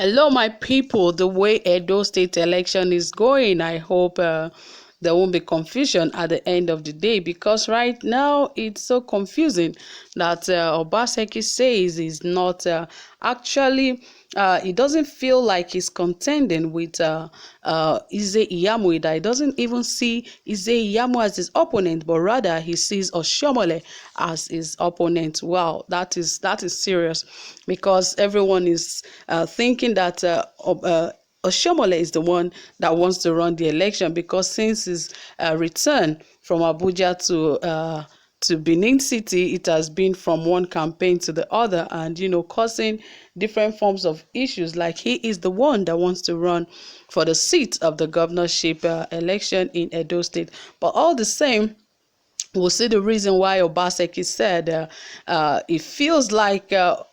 Hello, my people. The way Edo State election is going, I hope there won't be confusion at the end of the day, because right now it's so confusing that Obaseki says he's not actually. It doesn't feel like he's contending with Iyamu. That he doesn't even see Iyamu as his opponent, but rather he sees Oshiomhole as his opponent. Wow, that is serious, because everyone is thinking that Oshiomhole is the one that wants to run the election, because since his return from Abuja to Benin City, it has been from one campaign to the other, and causing different forms of issues. Like, he is the one that wants to run for the seat of the governorship election in Edo State. But all the same, we'll see the reason why Obaseki said it feels like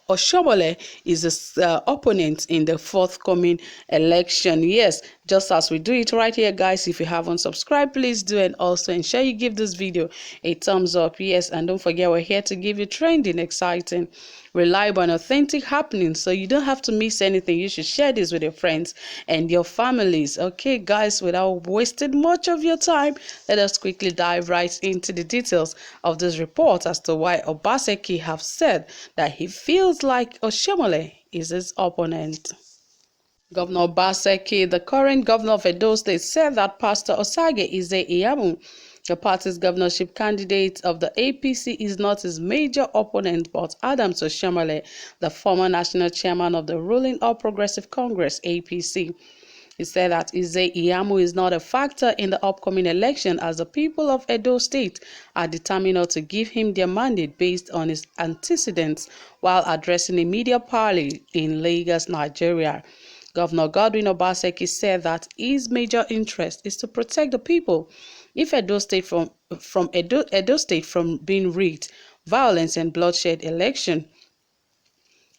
Oshiomhole is his opponent in the forthcoming election. Yes, just as we do it right here, guys. If you haven't subscribed, please do, and also ensure you give this video a thumbs up. Yes, and don't forget, we're here to give you trending, exciting, reliable, and authentic happenings, so you don't have to miss anything. You should share this with your friends and your families. Okay, guys, without wasting much of your time, let us quickly dive right into the details of this report as to why Obaseki have said that he feels like Oshiomhole is his opponent. Governor Obaseki, the current governor of Edo State, said that Pastor Osage Iyamu, the party's governorship candidate of the APC, is not his major opponent, but Adams Oshiomhole, the former national chairman of the ruling All Progressive Congress (APC). He said that Iyamu is not a factor in the upcoming election, as the people of Edo State are determined not to give him their mandate based on his antecedents, while addressing a media party in Lagos, Nigeria. Governor Godwin Obaseki said that his major interest is to protect the people. If Edo State from Edo State from being rigged, violence and bloodshed election,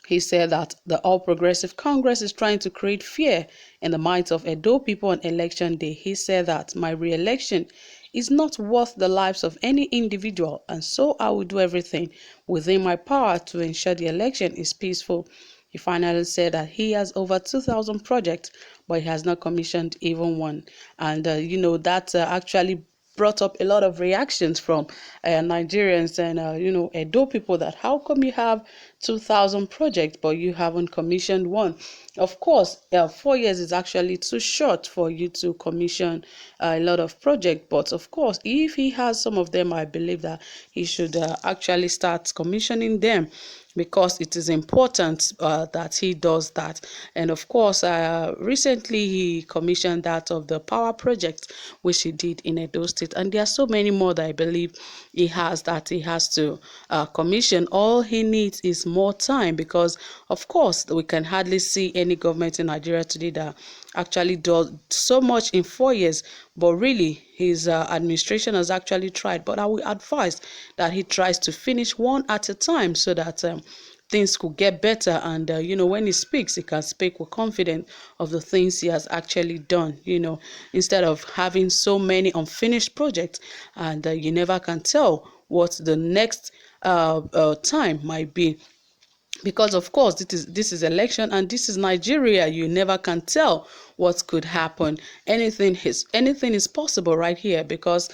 he said that the All Progressive Congress is trying to create fear in the minds of Edo people on election day. He said that my re-election is not worth the lives of any individual, and so I will do everything within my power to ensure the election is peaceful. He finally said that he has over 2,000 projects, but he has not commissioned even one. And, that actually brought up a lot of reactions from Nigerians and Edo people, that how come you have 2,000 projects but you haven't commissioned one? Of course, 4 years is actually too short for you to commission a lot of projects, but of course, if he has some of them, I believe that he should actually start commissioning them, because it is important that he does that. And of course, recently he commissioned that of the power project, which he did in Edo State. And there are so many more that I believe he has to commission. All he needs is more time, because of course we can hardly see any government in Nigeria today that actually does so much in 4 years. But really, his administration has actually tried. But I will advise that he tries to finish one at a time, so that things could get better. And when he speaks, he can speak with confidence of the things he has actually done, instead of having so many unfinished projects, and you never can tell what the next time might be. Because of course this is election, and this is Nigeria. You never can tell what could happen. Anything is possible right here, because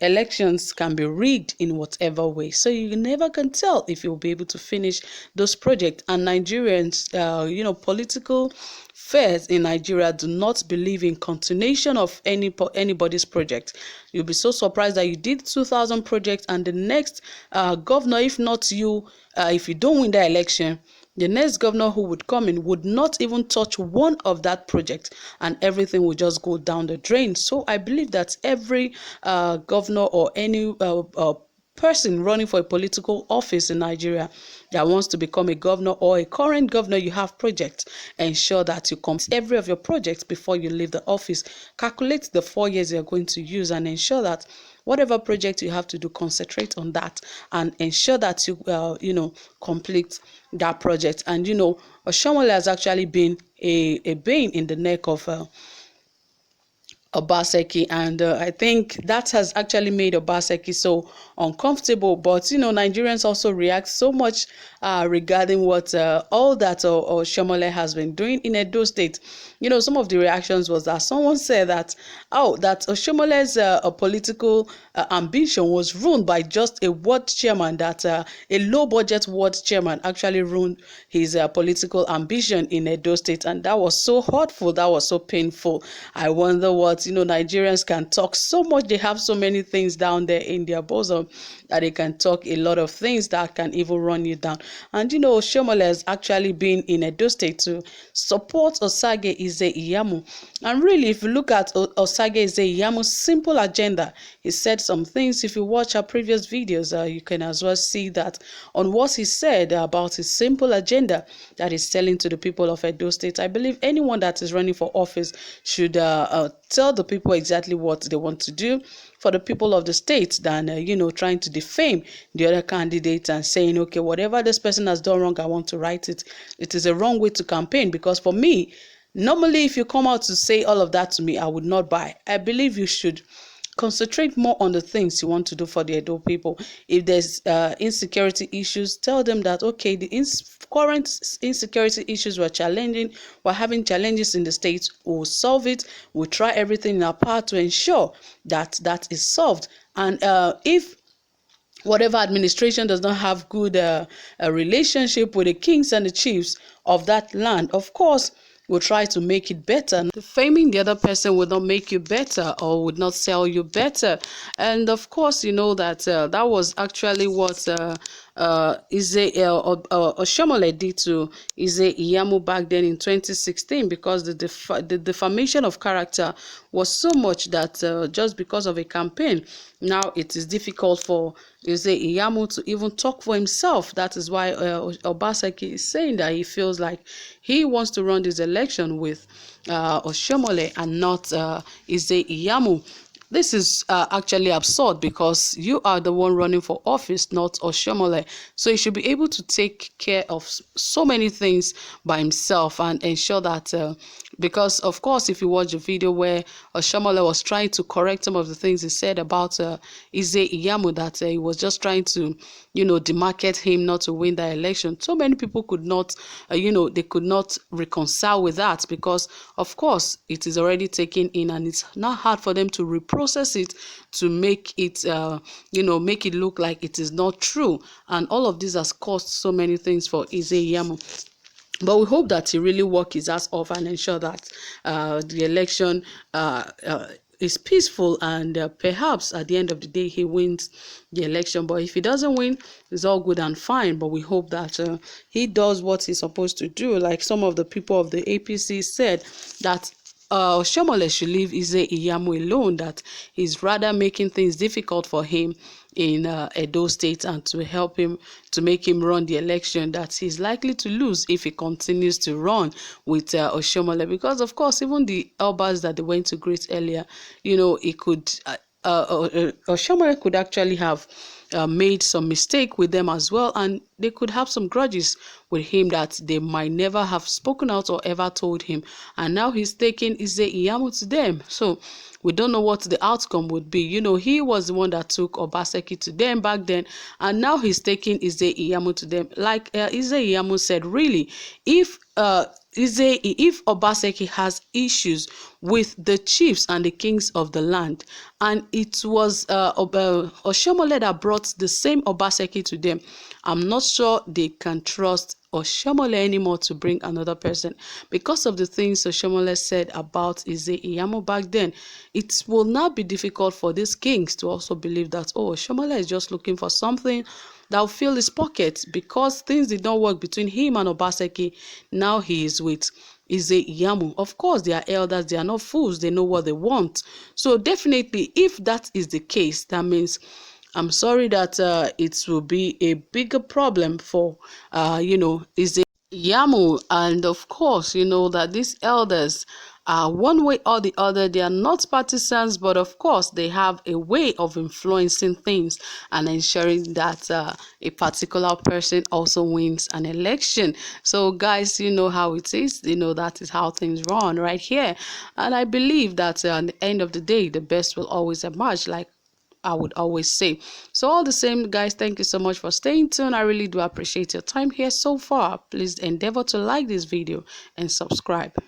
elections can be rigged in whatever way. So you never can tell if you'll be able to finish those projects. And Nigerians, political fairs in Nigeria do not believe in continuation of anybody's project. You'll be so surprised that you did 2,000 projects, and the next governor, if not you, if you don't win the election, the next governor who would come in would not even touch one of that project, and everything will just go down the drain. So I believe that every governor or any person running for a political office in Nigeria that wants to become a governor or a current governor, you have projects. Ensure that you complete every of your projects before you leave the office. Calculate the 4 years you're going to use, and ensure that whatever project you have to do, concentrate on that, and ensure that you complete that project. And Oshiomhole has actually been a bane in the neck of Obaseki, and I think that has actually made Obaseki so uncomfortable. But Nigerians also react so much regarding what all that or Shomole has been doing in Edo State. Some of the reactions was that someone said that that Oshomole's political ambition was ruined by just a ward chairman, that a low budget ward chairman actually ruined his political ambition in Edo State, and that was so hurtful. That was so painful. I wonder what Nigerians can talk so much. They have so many things down there in their bosom that they can talk a lot of things that can even run you down. And Shomole has actually been in Edo State to support Osage Ize Iyamu. And really, if you look at Osage Ize Iyamu's simple agenda, he said some things. If you watch our previous videos, you can as well see that on what he said about his simple agenda that he's telling to the people of Edo State. I believe anyone that is running for office should tell the people exactly what they want to do for the people of the state than trying to defame the other candidate and saying, okay, whatever this person has done wrong, I want to right it. It is a wrong way to campaign, because for me, normally if you come out to say all of that to me, I would not buy. I believe you should concentrate more on the things you want to do for the Edo people. If there's insecurity issues, tell them that, okay, the current insecurity issues we're having challenges in the state, we'll solve it, we'll try everything in our power to ensure that that is solved. And if whatever administration does not have good a relationship with the kings and the chiefs of that land, of course, will try to make it better. Defaming the other person would not make you better or would not sell you better. And of course, you know that that was actually what Oshiomhole did to Ize Iyamu back then in 2016, because the defamation of character was so much that just because of a campaign, now it is difficult for Ize Iyamu to even talk for himself. That is why Obaseki is saying that he feels like he wants to run this election with Oshiomhole and not Ize Iyamu. This is actually absurd, because you are the one running for office, not Oshiomhole. So he should be able to take care of so many things by himself and ensure that, because of course, if you watch the video where Oshiomhole was trying to correct some of the things he said about Ize Iyamu, that he was just trying to, demarket him not to win the election. So many people could not, they could not reconcile with that, because of course it is already taken in, and it's not hard for them to reprocess it to make it, make it look like it is not true. And all of this has caused so many things for Ize Iyamu. But we hope that he really work his ass off and ensure that the election is peaceful, and perhaps at the end of the day he wins the election. But if he doesn't win, it's all good and fine. But we hope that he does what he's supposed to do. Like some of the people of the APC said, that Oshiomhole should leave Ize Iyamu alone, that he's rather making things difficult for him in Edo State, and to help him, to make him run the election that he's likely to lose if he continues to run with Oshiomhole. Because of course, even the Elbas that they went to greet earlier, it could Oshiomhole could actually have made some mistake with them as well, and they could have some grudges with him that they might never have spoken out or ever told him, and now he's taking Ize Iyamu to them. So we don't know what the outcome would be. He was the one that took Obaseki to them back then, and now he's taking Ize Iyamu to them. Like Ize Iyamu said, really, if Obaseki has issues with the chiefs and the kings of the land, and it was Oshiomhole that brought the same Obaseki to them, I'm not sure they can trust Oshiomhole anymore to bring another person, because of the things Oshiomhole said about Ize Iyamu back then. It will not be difficult for these kings to also believe that, oh, Oshiomhole is just looking for something that will fill his pocket, because things did not work between him and Obaseki. Now he is with Ize Iyamu. Of course, they are elders, they are not fools, they know what they want. So definitely, if that is the case, that means, I'm sorry that it will be a bigger problem for, Ize Iyamu. And of course, that these elders one way or the other. They are not partisans, but of course they have a way of influencing things and ensuring that a particular person also wins an election. So guys, you know how it is, you know that is how things run right here. And I believe that at the end of the day, the best will always emerge, like I would always say. So all the same, guys, thank you so much for staying tuned. I really do appreciate your time here so far. Please endeavor to like this video and subscribe.